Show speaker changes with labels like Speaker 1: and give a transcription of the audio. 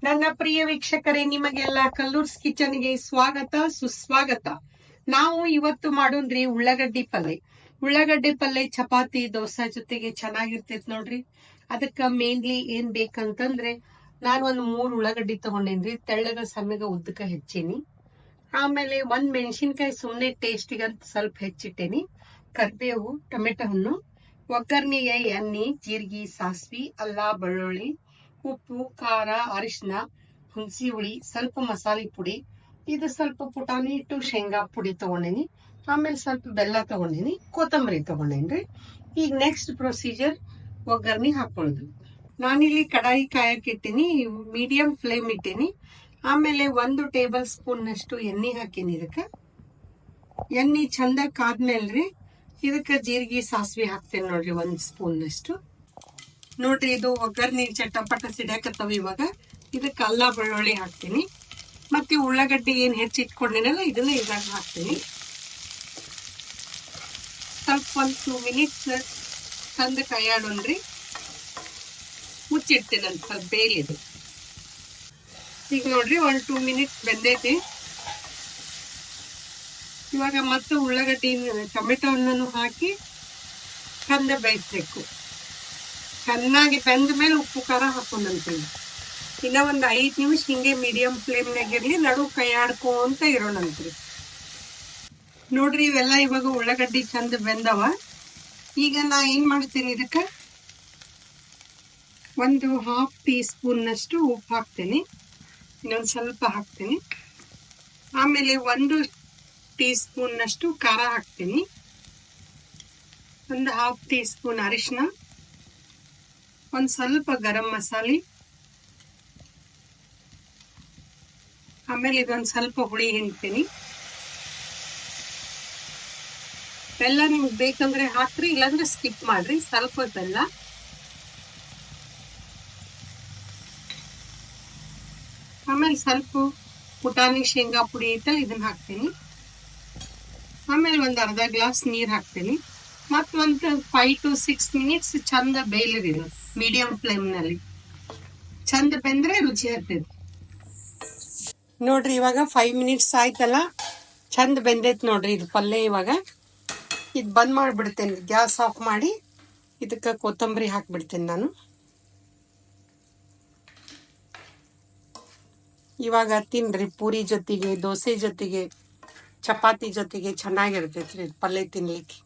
Speaker 1: ನನ್ನ ಪ್ರಿಯ ವೀಕ್ಷಕರೇ, ನಿಮಗೆಲ್ಲ ಕಲ್ಲೂರ್ಸ್ ಕಿಚನ್ಗೆ ಸ್ವಾಗತ ಸುಸ್ವಾಗತ. ನಾವು ಇವತ್ತು ಮಾಡೋಣ್ರಿ ಉಳ್ಳಾಗಡ್ಡಿ ಪಲ್ಲೆ ಚಪಾತಿ ದೋಸೆ ಜೊತೆಗೆ ಚೆನ್ನಾಗಿರ್ತೈತಿ ನೋಡ್ರಿ. ಅದಕ್ಕ ಮೇನ್ಲಿ ಏನ್ ಬೇಕಂತಂದ್ರೆ ನಾನು ಒಂದ್ 3 ಉಳ್ಳಾಗಡ್ಡಿ ತಗೊಂಡೇನ್ರಿ. ತೆಳ್ಳಗ ಸಣ್ಣಗ ಉದ್ದಕ ಹೆಚ್ಚೀನಿ. ಆಮೇಲೆ ಒಂದ್ ಮೆಣಸಿನ್ಕಾಯಿ ಸುಮ್ನೆ ಟೇಸ್ಟಿಗಂತ ಸ್ವಲ್ಪ ಹೆಚ್ಚಿಟ್ಟೇನಿ. ಕರಿಬೇವು, ಟೊಮೆಟೊ ಹಣ್ಣು, ಒಗ್ಗರ್ಣಿಗೆ ಎಣ್ಣೆ, ಜೀರಿಗೆ, ಸಾಸ್ವಿ, ಅಲ್ಲ, ಬೆಳ್ಳುಳ್ಳಿ, ಉಪ್ಪು, ಖಾರ, ಅರಿಶಿನ, ಹುಣಸಿ ಹುಳಿ, ಸ್ವಲ್ಪ ಮಸಾಲೆ ಪುಡಿ, ಇದು ಸ್ವಲ್ಪ ಪುಟಾಣಿ ಹಿಟ್ಟು, ಶೇಂಗಾ ಪುಡಿ ತಗೊಂಡೇನಿ. ಆಮೇಲೆ ಸ್ವಲ್ಪ ಬೆಲ್ಲ ತಗೊಂಡೇನಿ, ಕೊತ್ತಂಬರಿ ತಗೊಂಡೇನ್ರಿ. ಈಗ ನೆಕ್ಸ್ಟ್ ಪ್ರೊಸೀಜರ್ ಒಗ್ಗರ್ಣಿ ಹಾಕೊಳ್ಳೋದು. ನಾನಿಲ್ಲಿ ಕಡಾಯಿ ಕಾಯಕ್ ಇಟ್ಟೀನಿ, ಮೀಡಿಯಂ ಫ್ಲೇಮ್ ಇಟ್ಟೀನಿ. ಆಮೇಲೆ 1 ಟೇಬಲ್ ಸ್ಪೂನ್ ನಷ್ಟು ಎಣ್ಣೆ ಹಾಕೀನಿ. ಇದಕ್ಕ ಎಣ್ಣೆ ಚಂದ ಕಾದ್ಮೇಲ್ರಿ ಇದಕ್ಕ ಜೀರಿಗೆ ಸಾಸಿವೆ ಹಾಕ್ತೇನೆ ನೋಡ್ರಿ, 1 ಸ್ಪೂನ್ ನಷ್ಟು. ನೋಡ್ರಿ, ಇದು ಒಗ್ಗರ್ನಿ ಚಟಪಟ ಸಿಡಕತ್ತವ. ಇವಾಗ ಇದಕ್ಕೆ ಅಲ್ಲ ಬೆಳ್ಳುಳ್ಳಿ ಹಾಕ್ತೀನಿ. ಮತ್ತೆ ಉಳ್ಳಾಗಡ್ಡಿ ಏನ್ ಹೆಚ್ಚಿಟ್ಕೊಂಡಿನಲ್ಲ ಇದನ್ನ ಇದಾಗ ಹಾಕ್ತೀನಿ. ಸ್ವಲ್ಪ 1-2 ಮಿನಿಟ್ಸ್ ಚಂದ ಕೈಯಾಡೋಣ್ರಿ. ಮುಚ್ಚಿಡ್ತೀನಿ ಅಂತ ಸ್ವಲ್ಪ ಬೇಲಿದು. ಈಗ ನೋಡ್ರಿ 1-2 ಮಿನಿಟ್ಸ್ ಬೆಂದೈತಿ. ಇವಾಗ ಮತ್ತೆ ಉಳ್ಳಾಗಡ್ಡಿ ಟೊಮೆಟೊ ಹಣ್ಣನ್ನು ಹಾಕಿ ಚಂದ ಬೇಯಿಸ್ಬೇಕು. ಚೆನ್ನಾಗಿ ಬೆಂದ ಮೇಲೆ ಉಪ್ಪು ಖಾರ ಹಾಕೊಂಡಂತೀವಿ. ಇನ್ನ 5 ನಿಮಿಷ ಹಿಂಗೆ ಮೀಡಿಯಂ ಫ್ಲೇಮ್ನಾಗಿರ್ಲಿ, ನಡು ಕೈ ಆಡ್ಕೊಂತ ಇರೋಣಂತ್ರಿ. ನೋಡ್ರಿ, ಇವೆಲ್ಲ ಇವಾಗ ಉಳ್ಳಾಗಡ್ಡಿ ಚಂದ ಬೆಂದವ. ಈಗ ನಾ ಏನ್ ಮಾಡ್ತೀನಿ, ಇದಕ್ಕ 1/2 ಟೀ ಸ್ಪೂನ್ ನಷ್ಟು ಉಪ್ಪು ಹಾಕ್ತೇನೆ. ಇನ್ನೊಂದ್ ಸ್ವಲ್ಪ ಹಾಕ್ತೇನೆ. ಆಮೇಲೆ 1 ಟೀ ಸ್ಪೂನ್ ನಷ್ಟು ಖಾರ ಹಾಕ್ತೀನಿ. 1/2 ಟೀ ಸ್ಪೂನ್ ಅರಿಶಿನ, ಒಂದ್ ಸ್ವಲ್ಪ ಗರಂ ಮಸಾಲೆ, ಆಮೇಲೆ ಇದೊಂದ್ ಸ್ವಲ್ಪ ಹುಳಿ ಹಿಂಡ್ತೀನಿ. ಬೆಲ್ಲ ನಿಮ್ಗೆ ಬೇಕಂದ್ರೆ ಹಾಕ್ರಿ, ಇಲ್ಲಾಂದ್ರೆ ಸ್ಕಿಪ್ ಮಾಡ್ರಿ. ಸ್ವಲ್ಪ ಬೆಲ್ಲ, ಆಮೇಲೆ ಸ್ವಲ್ಪ ಪುಟಾಣಿ ಶೇಂಗಾ ಪುಡಿ ಐತಲ್ಲ ಇದನ್ನ ಹಾಕ್ತೀನಿ. ಆಮೇಲೆ 1 ಅರ್ಧ ಗ್ಲಾಸ್ ನೀರ್ ಹಾಕ್ತೀನಿ. ಮತ್ತೊಂದು 5 to 6 ಮಿನಿಟ್ಸ್ ಚಂದ ಬೇಯಲಿರಿ ಮೀಡಿಯಂ ಫ್ಲೇಮ್ ನಲ್ಲಿ. ಚಂದ ಬೆಂದ್ರೆ ರುಚಿ ಆಗ್ತೈತಿ. ನೋಡ್ರಿ, ಇವಾಗ 5 ಮಿನಿಟ್ಸ್ ಆಯ್ತಲ್ಲ, ಚಂದ ಬೆಂದೈತಿ ನೋಡ್ರಿ ಇದು ಪಲ್ಯ. ಇವಾಗ ಇದು ಬಂದ್ ಮಾಡಿಬಿಡ್ತೇನೆ, ಗ್ಯಾಸ್ ಆಫ್ ಮಾಡಿ ಇದಕ್ಕೆ ಕೊತ್ತಂಬರಿ ಹಾಕ್ಬಿಡ್ತೇನೆ ನಾನು. ಇವಾಗ ತಿನ್ರಿ, ಪೂರಿ ಜೊತೆಗೆ, ದೋಸೆ ಜೊತೆಗೆ, ಚಪಾತಿ ಜೊತೆಗೆ ಚೆನ್ನಾಗಿರ್ತೈತ್ರಿ ಪಲ್ಯ ತಿನ್ಲಿಕ್ಕೆ.